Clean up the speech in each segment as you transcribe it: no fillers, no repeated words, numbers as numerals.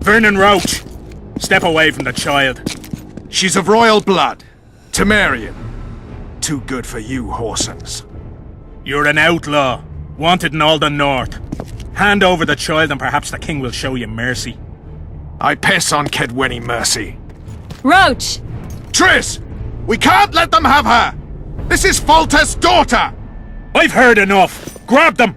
Vernon Roach, step away from the child. She's of royal blood. Temerian. Too good for you, Horsens. You're an outlaw, wanted in all the north. Hand over the child and perhaps the king will show you mercy. I piss on Kedwenny mercy. Roach! Triss! We can't let them have her! This is Foltest's daughter! I've heard enough! Grab them!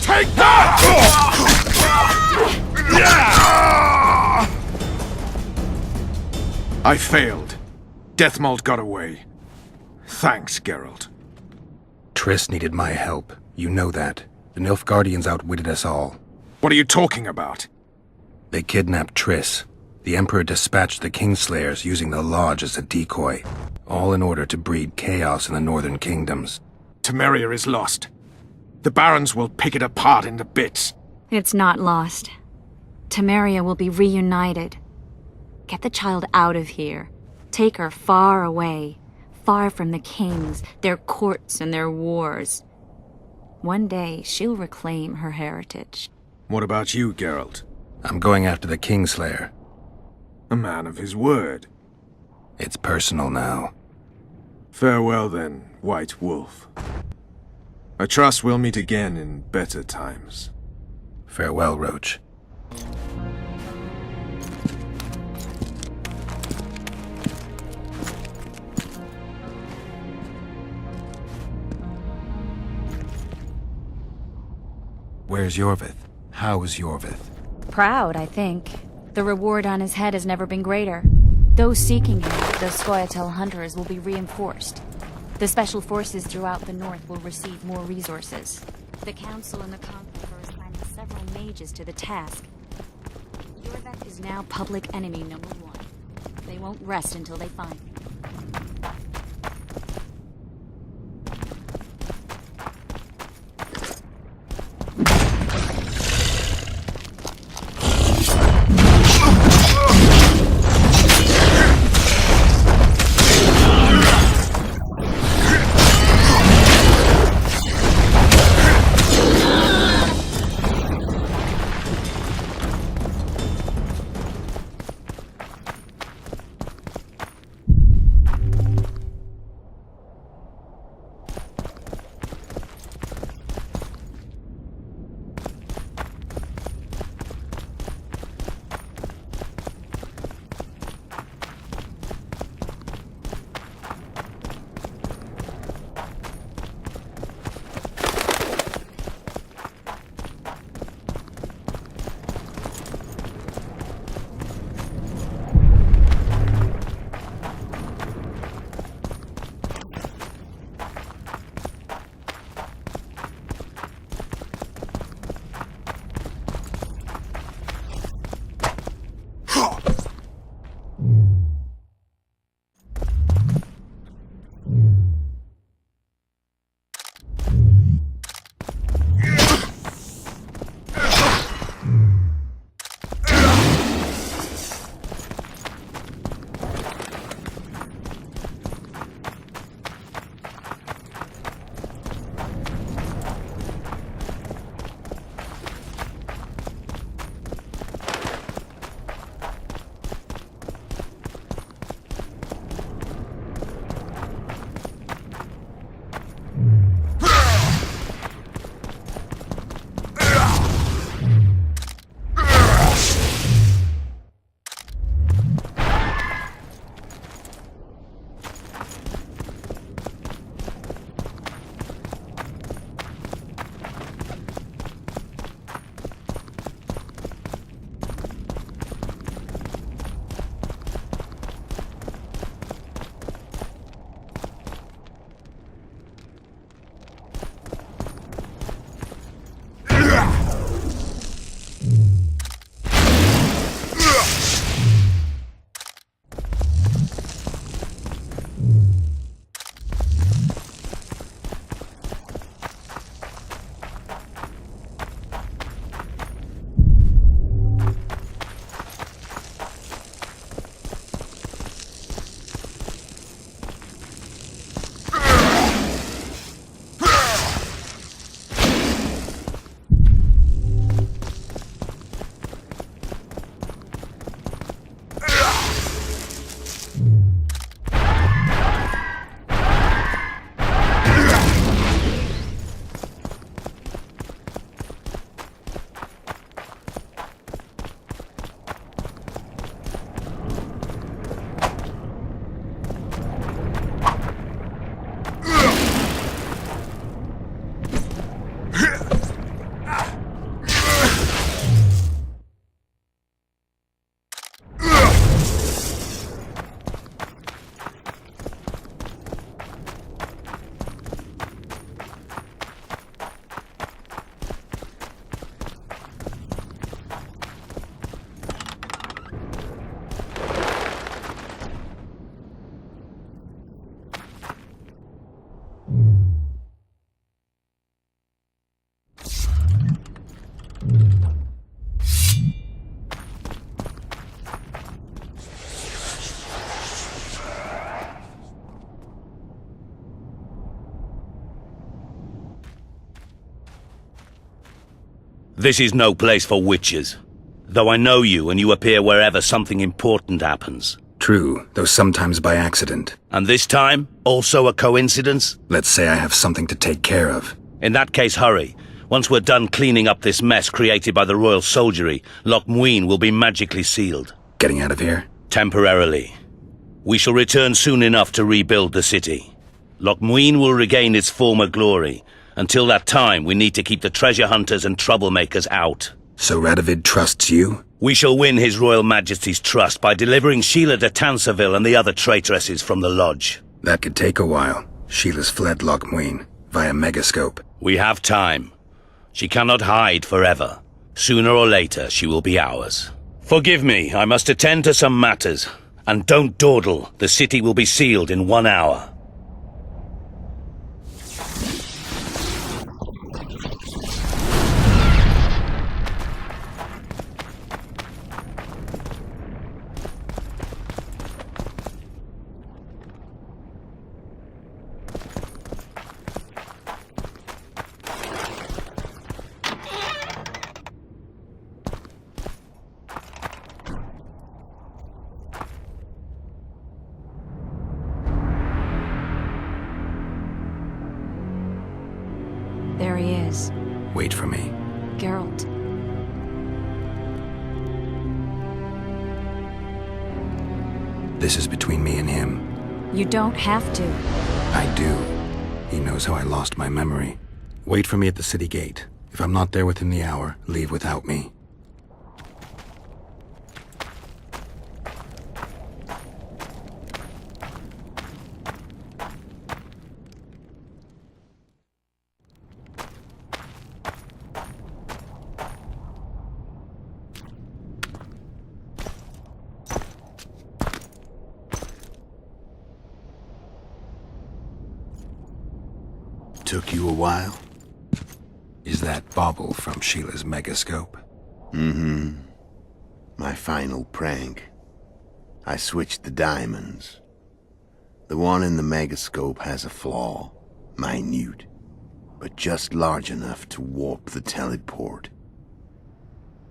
Take that! I failed. Deathmold got away. Thanks, Geralt. Triss needed my help. You know that. The Nilfgaardians outwitted us all. What are you talking about? They kidnapped Triss. The Emperor dispatched the Kingslayers using the Lodge as a decoy, all in order to breed chaos in the northern kingdoms. Temeria is lost. The Barons will pick it apart into bits. It's not lost. Temeria will be reunited. Get the child out of here. Take her far away. Far from the kings, their courts, and their wars. One day, she'll reclaim her heritage. What about you, Geralt? I'm going after the Kingslayer. A man of his word. It's personal now. Farewell then, White Wolf. I trust we'll meet again in better times. Farewell, Roach. Where's Yorvith? How's Yorvith? Proud, I think. The reward on his head has never been greater. Those seeking him, the Scoia'tael hunters, will be reinforced. The special forces throughout the north will receive more resources. The Council and the Conqueror is planning several mages to the task. Yorvith is now public enemy number 1. They won't rest until they find me. This is no place for witches. Though I know you and you appear wherever something important happens. True, though sometimes by accident. And this time, also a coincidence? Let's say I have something to take care of. In that case, hurry. Once we're done cleaning up this mess created by the royal soldiery, Loch Muin will be magically sealed. Getting out of here? Temporarily. We shall return soon enough to rebuild the city. Loch Muin will regain its former glory. Until that time, we need to keep the treasure hunters and troublemakers out. So Radovid trusts you? We shall win His Royal Majesty's trust by delivering Sheila de Tansarville and the other traitresses from the lodge. That could take a while. Sheila's fled Loch Muin via Megascope. We have time. She cannot hide forever. Sooner or later, she will be ours. Forgive me, I must attend to some matters. And don't dawdle. The city will be sealed in 1 hour. There he is. Wait for me. Geralt. This is between me and him. You don't have to. I do. He knows how I lost my memory. Wait for me at the city gate. If I'm not there within the hour, leave without me. Took you a while? Is that bauble from Sheila's Megascope? Mm-hmm. My final prank. I switched the diamonds. The one in the Megascope has a flaw. Minute. But just large enough to warp the teleport.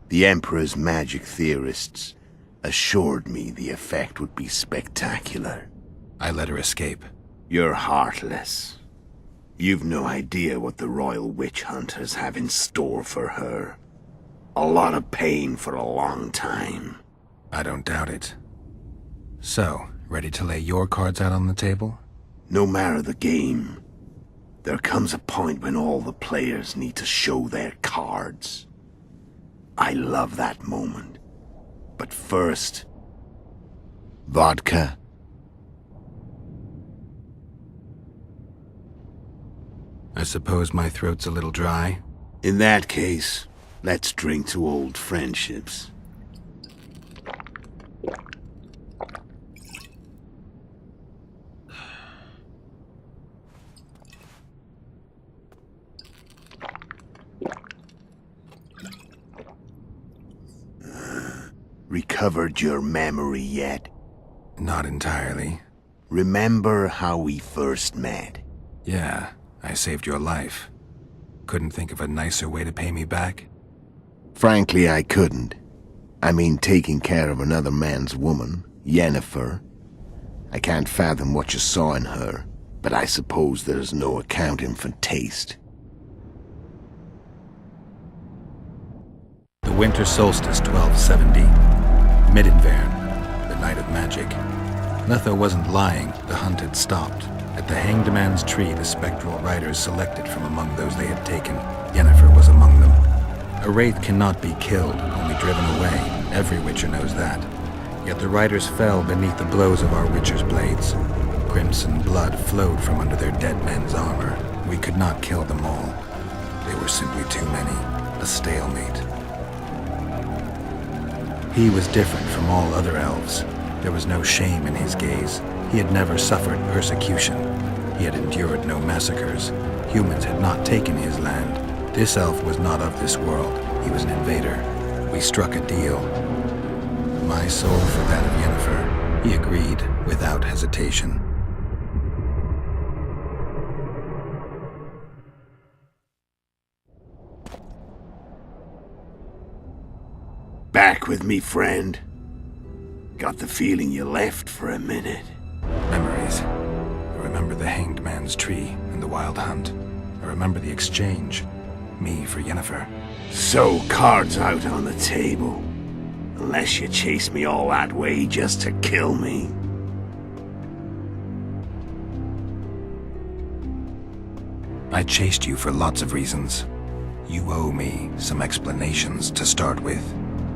The Emperor's magic theorists assured me the effect would be spectacular. I let her escape. You're heartless. You've no idea what the Royal Witch Hunters have in store for her. A lot of pain for a long time. I don't doubt it. So, ready to lay your cards out on the table? No matter the game, there comes a point when all the players need to show their cards. I love that moment. But first, vodka. I suppose my throat's a little dry. In that case, let's drink to old friendships. Recovered your memory yet? Not entirely. Remember how we first met? Yeah, I saved your life. Couldn't think of a nicer way to pay me back? Frankly, I couldn't. I mean, taking care of another man's woman, Yennefer. I can't fathom what you saw in her, but I suppose there's no accounting for taste. The winter solstice 1270. Midinvern, the night of magic. Letho wasn't lying, the hunt had stopped. At the Hanged Man's Tree, the spectral riders selected from among those they had taken. Yennefer was among them. A wraith cannot be killed, only driven away. Every witcher knows that. Yet the riders fell beneath the blows of our witcher's blades. Crimson blood flowed from under their dead men's armor. We could not kill them all. They were simply too many. A stalemate. He was different from all other elves. There was no shame in his gaze. He had never suffered persecution. He had endured no massacres. Humans had not taken his land. This elf was not of this world. He was an invader. We struck a deal. My soul for that of Yennefer. He agreed without hesitation. Back with me, friend? Got the feeling you left for a minute. Memories. I remember the Hanged Man's Tree and the Wild Hunt. I remember the exchange. Me for Yennefer. So, cards out on the table. Unless you chase me all that way just to kill me. I chased you for lots of reasons. You owe me some explanations to start with.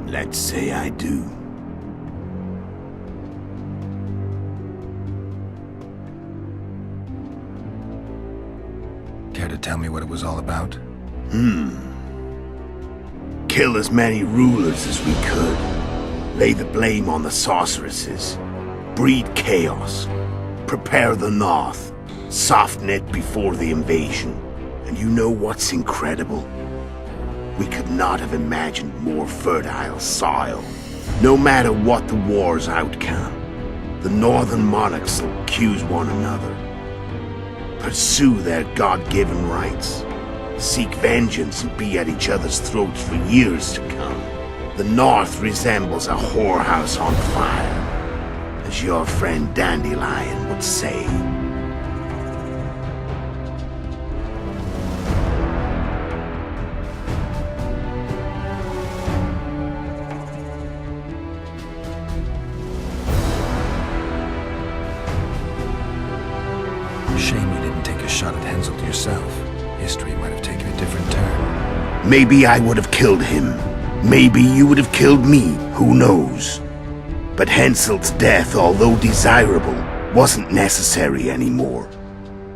Let's say I do. Care to tell me what it was all about? Kill as many rulers as we could. Lay the blame on the sorceresses. Breed chaos. Prepare the North. Soften it before the invasion. And you know what's incredible? We could not have imagined more fertile soil. No matter what the war's outcome, the northern monarchs will accuse one another. Pursue their God-given rights. Seek vengeance and be at each other's throats for years to come. The North resembles a whorehouse on fire, as your friend Dandelion would say. Shame you didn't take a shot at Henselt yourself. History might have taken a different turn. Maybe I would have killed him. Maybe you would have killed me. Who knows? But Henselt's death, although desirable, wasn't necessary anymore.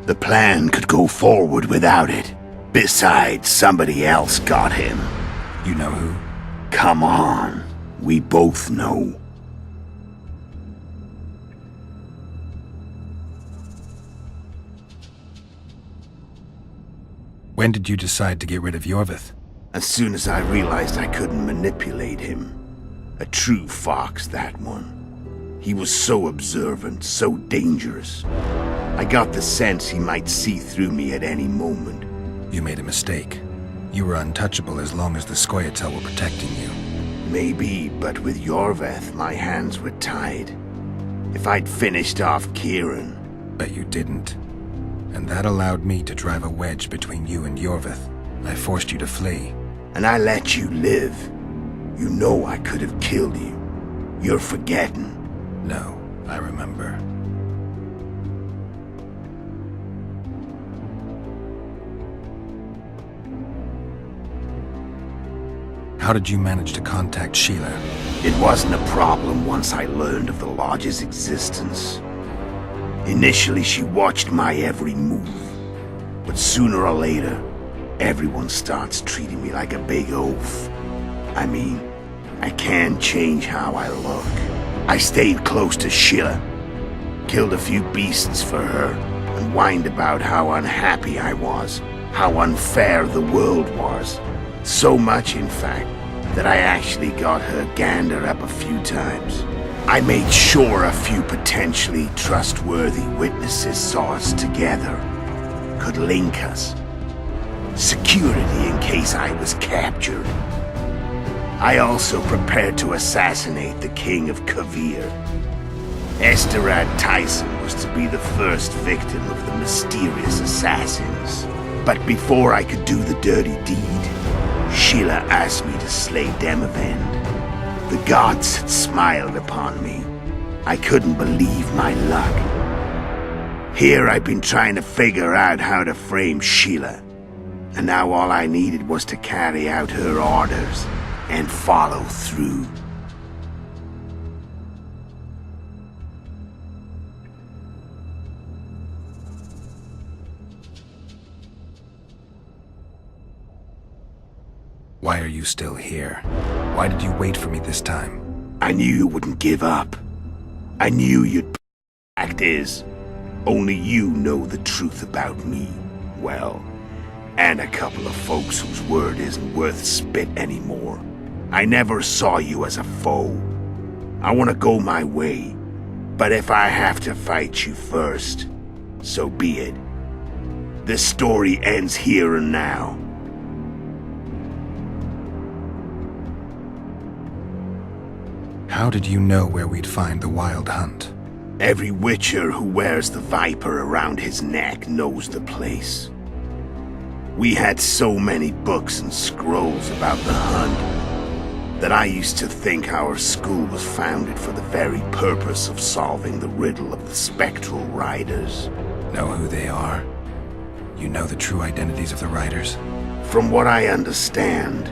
The plan could go forward without it. Besides, somebody else got him. You know who? Come on. We both know. When did you decide to get rid of Yorvith? As soon as I realized I couldn't manipulate him. A true fox, that one. He was so observant, so dangerous. I got the sense he might see through me at any moment. You made a mistake. You were untouchable as long as the Scoia'tael were protecting you. Maybe, but with Yorveth, my hands were tied. If I'd finished off Kieran... Bet you didn't. And that allowed me to drive a wedge between you and Yorvith. I forced you to flee. And I let you live. You know I could have killed you. You're forgetting. No, I remember. How did you manage to contact Sheila? It wasn't a problem once I learned of the Lodge's existence. Initially, she watched my every move. But sooner or later, everyone starts treating me like a big oaf. I mean, I can't change how I look. I stayed close to Sheila, killed a few beasts for her, and whined about how unhappy I was, how unfair the world was. So much, in fact, that I actually got her gander up a few times. I made sure a few potentially trustworthy witnesses saw us together, could link us. Security in case I was captured. I also prepared to assassinate the King of Kavir. Esterad Tyson was to be the first victim of the mysterious assassins. But before I could do the dirty deed, Sheila asked me to slay Demavend. The gods had smiled upon me. I couldn't believe my luck. Here I've been trying to figure out how to frame Sheila. And now all I needed was to carry out her orders and follow through. Why are you still here? Why did you wait for me this time? I knew you wouldn't give up. I knew you'd... Fact is, only you know the truth about me. Well, and a couple of folks whose word isn't worth spit anymore. I never saw you as a foe. I want to go my way. But if I have to fight you first, so be it. This story ends here and now. How did you know where we'd find the Wild Hunt? Every witcher who wears the viper around his neck knows the place. We had so many books and scrolls about the hunt that I used to think our school was founded for the very purpose of solving the riddle of the spectral riders. Know who they are? You know the true identities of the riders? From what I understand,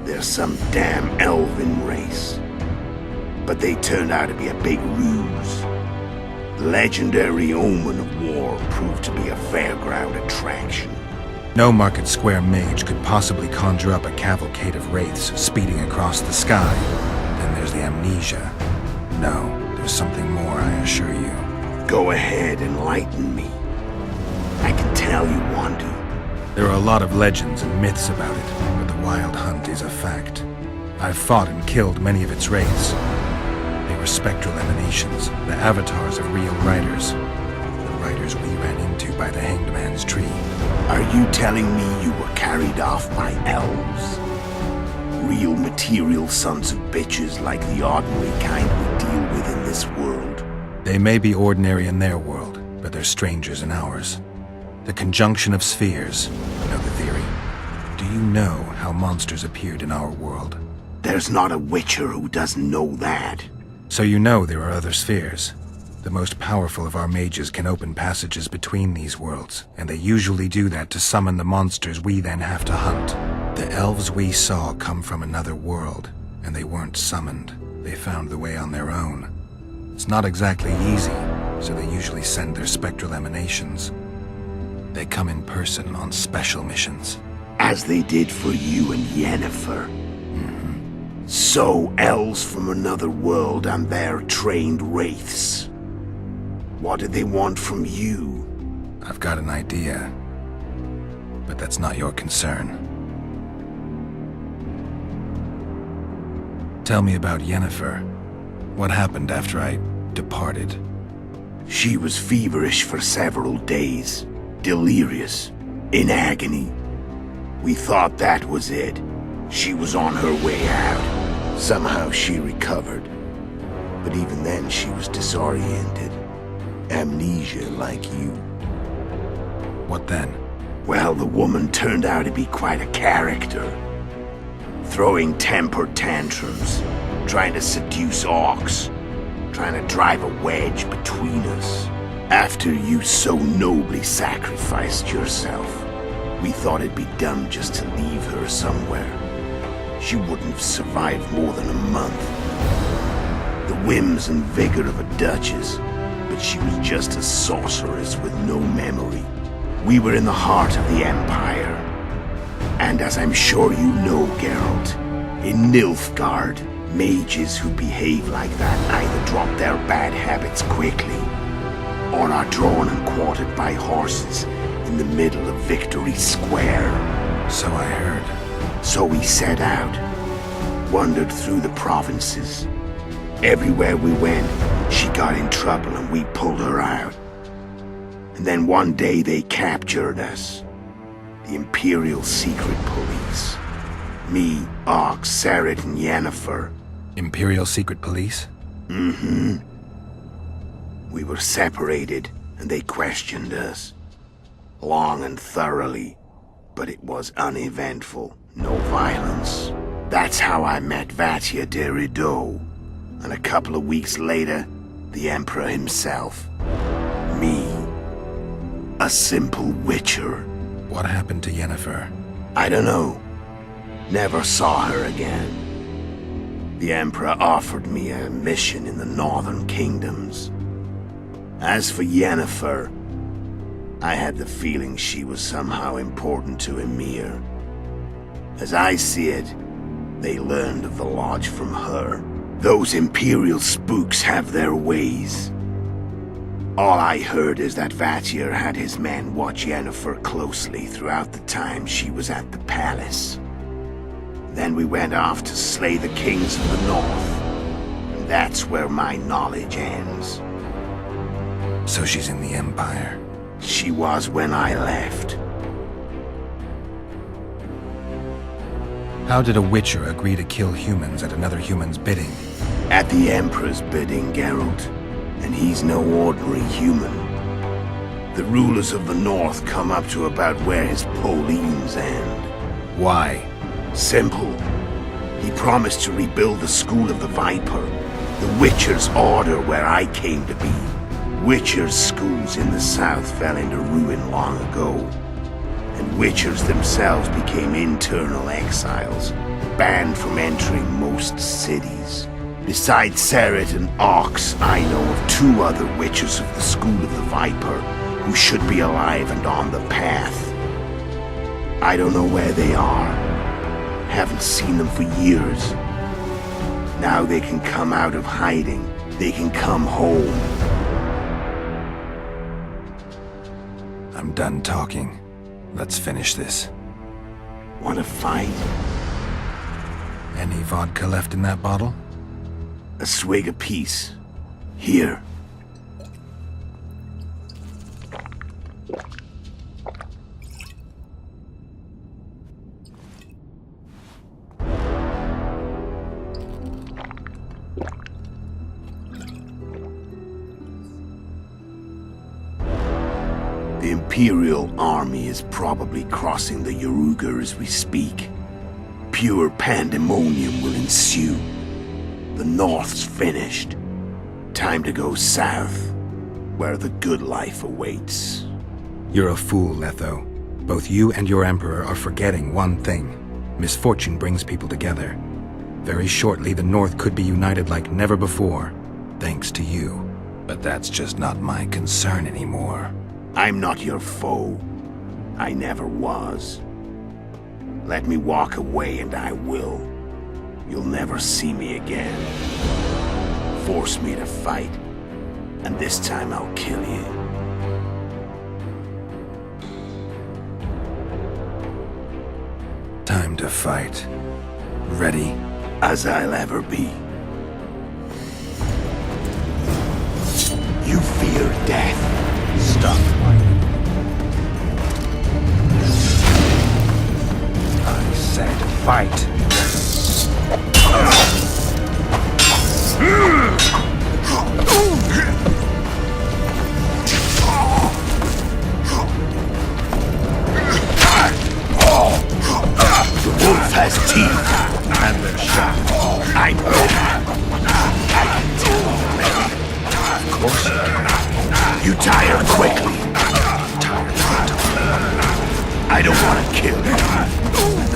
they're some damn elven race. But they turned out to be a big ruse. The legendary Omen of War proved to be a fairground attraction. No Market Square mage could possibly conjure up a cavalcade of wraiths speeding across the sky. Then there's the amnesia. No, there's something more, I assure you. Go ahead, enlighten me. I can tell you want to. There are a lot of legends and myths about it, but the Wild Hunt is a fact. I've fought and killed many of its wraiths. They were spectral emanations, the avatars of real riders. The riders we ran into by the Hanged Man's Tree. Are you telling me you were carried off by elves? Real material sons of bitches like the ordinary kind we deal with in this world? They may be ordinary in their world, but they're strangers in ours. The conjunction of spheres, you know the theory. Do you know how monsters appeared in our world? There's not a witcher who doesn't know that. So you know there are other spheres. The most powerful of our mages can open passages between these worlds, and they usually do that to summon the monsters we then have to hunt. The elves we saw come from another world, and they weren't summoned. They found the way on their own. It's not exactly easy, so they usually send their spectral emanations. They come in person on special missions. As they did for you and Yennefer. So, elves from another world and their trained wraiths. What did they want from you? I've got an idea, but that's not your concern. Tell me about Yennefer. What happened after I departed? She was feverish for several days, delirious, in agony. We thought that was it. She was on her way out. Somehow she recovered. But even then she was disoriented. Amnesia like you. What then? Well, the woman turned out to be quite a character. Throwing temper tantrums, trying to seduce orcs, trying to drive a wedge between us. After you so nobly sacrificed yourself, we thought it'd be dumb just to leave her somewhere. She wouldn't have survived more than a month. The whims and vigor of a duchess, but she was just a sorceress with no memory. We were in the heart of the Empire. And as I'm sure you know, Geralt, in Nilfgaard, mages who behave like that either drop their bad habits quickly, or are drawn and quartered by horses in the middle of Victory Square. So I heard. So we set out, wandered through the provinces. Everywhere we went, she got in trouble and we pulled her out. And then one day they captured us. The Imperial Secret Police. Me, Ox, Sareth, and Yennefer. Imperial Secret Police? We were separated, and they questioned us. Long and thoroughly, but it was uneventful. No violence. That's how I met Vatia de Rideau. And a couple of weeks later, the Emperor himself. Me. A simple witcher. What happened to Yennefer? I don't know. Never saw her again. The Emperor offered me a mission in the Northern Kingdoms. As for Yennefer, I had the feeling she was somehow important to Emir. As I see it, they learned of the Lodge from her. Those Imperial spooks have their ways. All I heard is that Vatir had his men watch Yennefer closely throughout the time she was at the palace. Then we went off to slay the kings of the north. And that's where my knowledge ends. So she's in the Empire. She was when I left. How did a Witcher agree to kill humans at another human's bidding? At the Emperor's bidding, Geralt, and he's no ordinary human. The rulers of the North come up to about where his Pauline's end. Why? Simple. He promised to rebuild the School of the Viper, the Witcher's Order where I came to be. Witcher's schools in the south fell into ruin long ago, and Witchers themselves became internal exiles, banned from entering most cities. Besides Seret and Ox, I know of 2 other Witchers of the School of the Viper who should be alive and on the path. I don't know where they are. Haven't seen them for years. Now they can come out of hiding. They can come home. I'm done talking. Let's finish this. Want to fight? Any vodka left in that bottle? A swig apiece. Here. The Imperial army is probably crossing the Yaruga as we speak. Pure pandemonium will ensue. The North's finished. Time to go south, where the good life awaits. You're a fool, Letho. Both you and your Emperor are forgetting one thing. Misfortune brings people together. Very shortly, the North could be united like never before, thanks to you. But that's just not my concern anymore. I'm not your foe. I never was. Let me walk away and I will. You'll never see me again. Force me to fight, and this time I'll kill you. Time to fight. Ready? As I'll ever be. You fear death. Stop fighting. I said fight. The wolf has teeth, and they're sharp. I know that. I can tell already. Of course you can. You tire quickly. I don't want to kill you.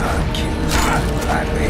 I'll kill you gladly.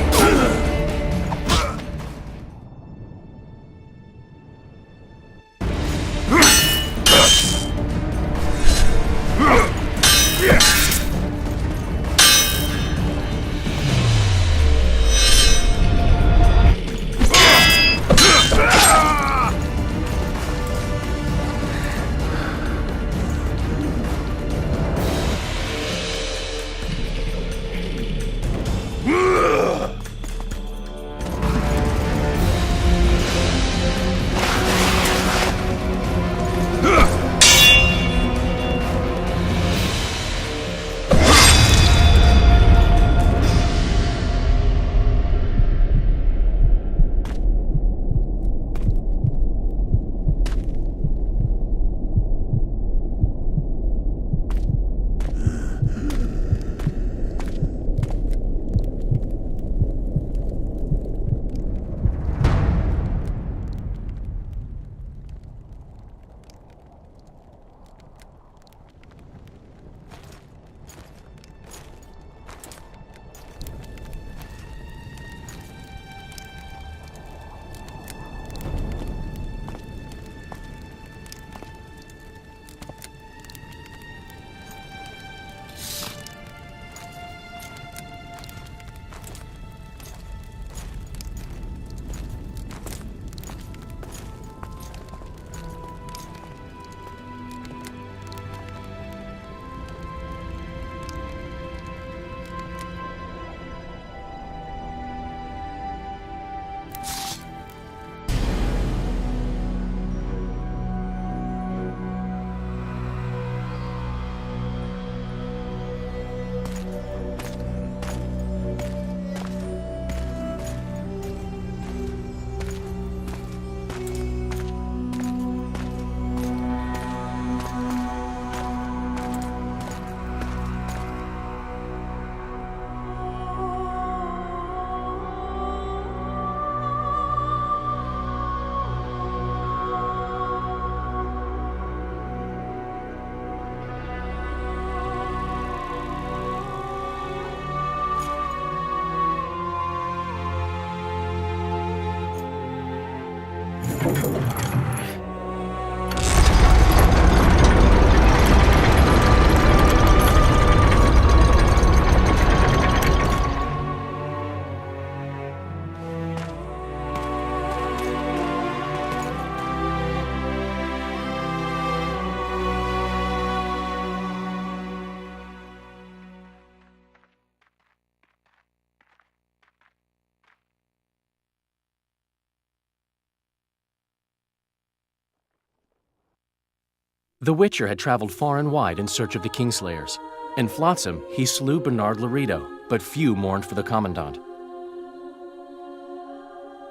The Witcher had traveled far and wide in search of the Kingslayers. In Flotsam, he slew Bernard Laredo, but few mourned for the Commandant.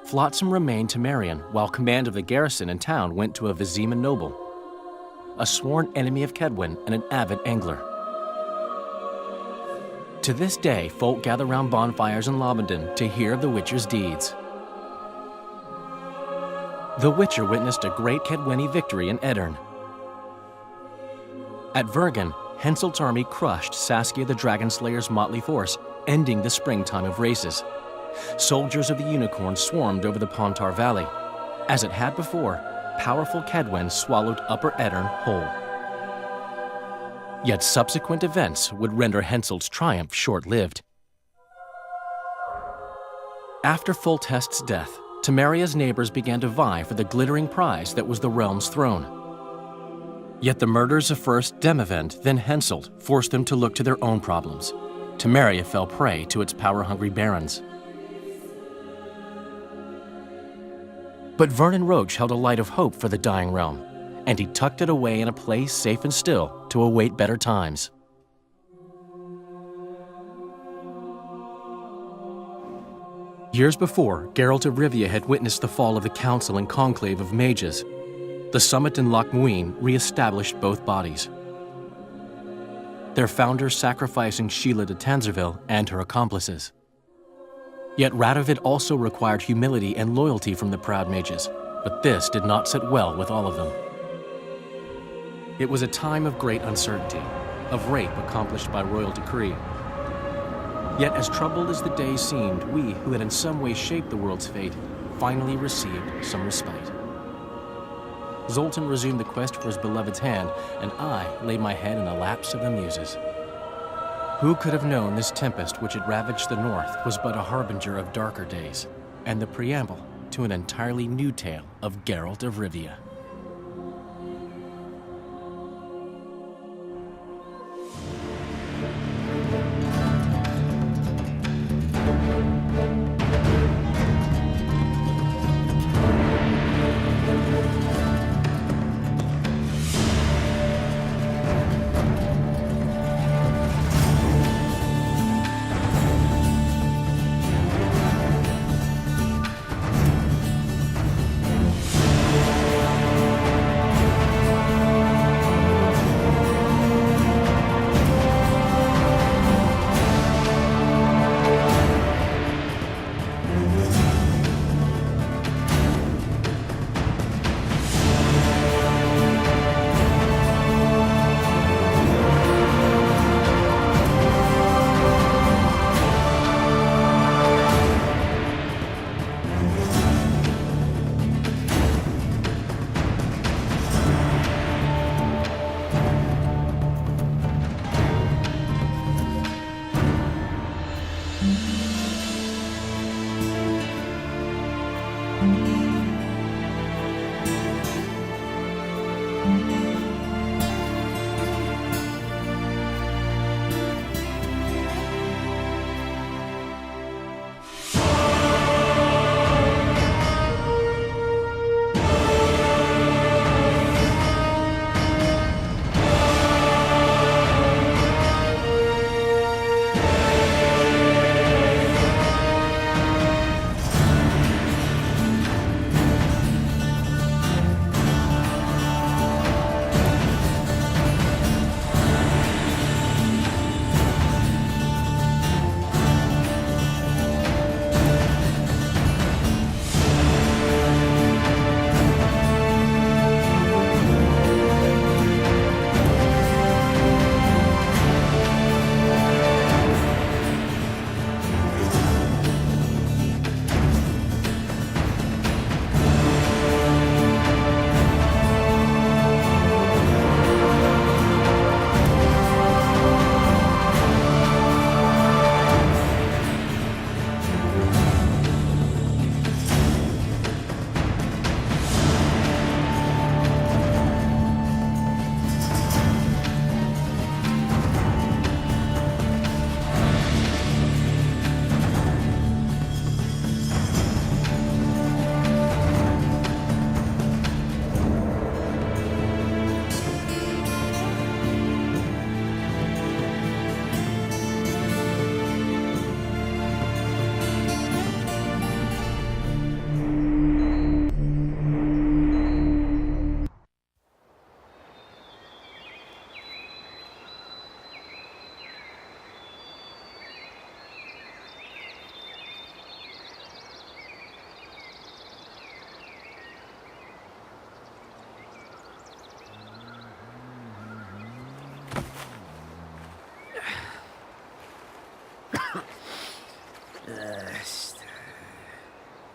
Flotsam remained Temerian, while command of the garrison and town went to a Vizima noble, a sworn enemy of Kedwen and an avid angler. To this day, folk gather round bonfires in Lobendon to hear of the Witcher's deeds. The Witcher witnessed a great Kedweni victory in Edirn. At Vergen, Henselt's army crushed Saskia the Dragonslayer's motley force, ending the springtime of races. Soldiers of the Unicorn swarmed over the Pontar Valley. As it had before, powerful Kedwen swallowed Upper Edirn whole. Yet subsequent events would render Henselt's triumph short-lived. After Foltest's death, Temeria's neighbors began to vie for the glittering prize that was the realm's throne. Yet the murders of first Demavend, then Henselt, forced them to look to their own problems. Temeria fell prey to its power-hungry barons. But Vernon Roche held a light of hope for the dying realm, and he tucked it away in a place safe and still to await better times. Years before, Geralt of Rivia had witnessed the fall of the Council and Conclave of Mages. The summit in Loch Muin re-established both bodies, their founders sacrificing Sheila de Tanzerville and her accomplices. Yet Radovid also required humility and loyalty from the proud mages, but this did not sit well with all of them. It was a time of great uncertainty, of rape accomplished by royal decree. Yet as troubled as the days seemed, we, who had in some way shaped the world's fate, finally received some respite. Zoltan resumed the quest for his beloved's hand, and I laid my head in the laps of the muses. Who could have known this tempest which had ravaged the north was but a harbinger of darker days, and the preamble to an entirely new tale of Geralt of Rivia.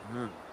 Hmm.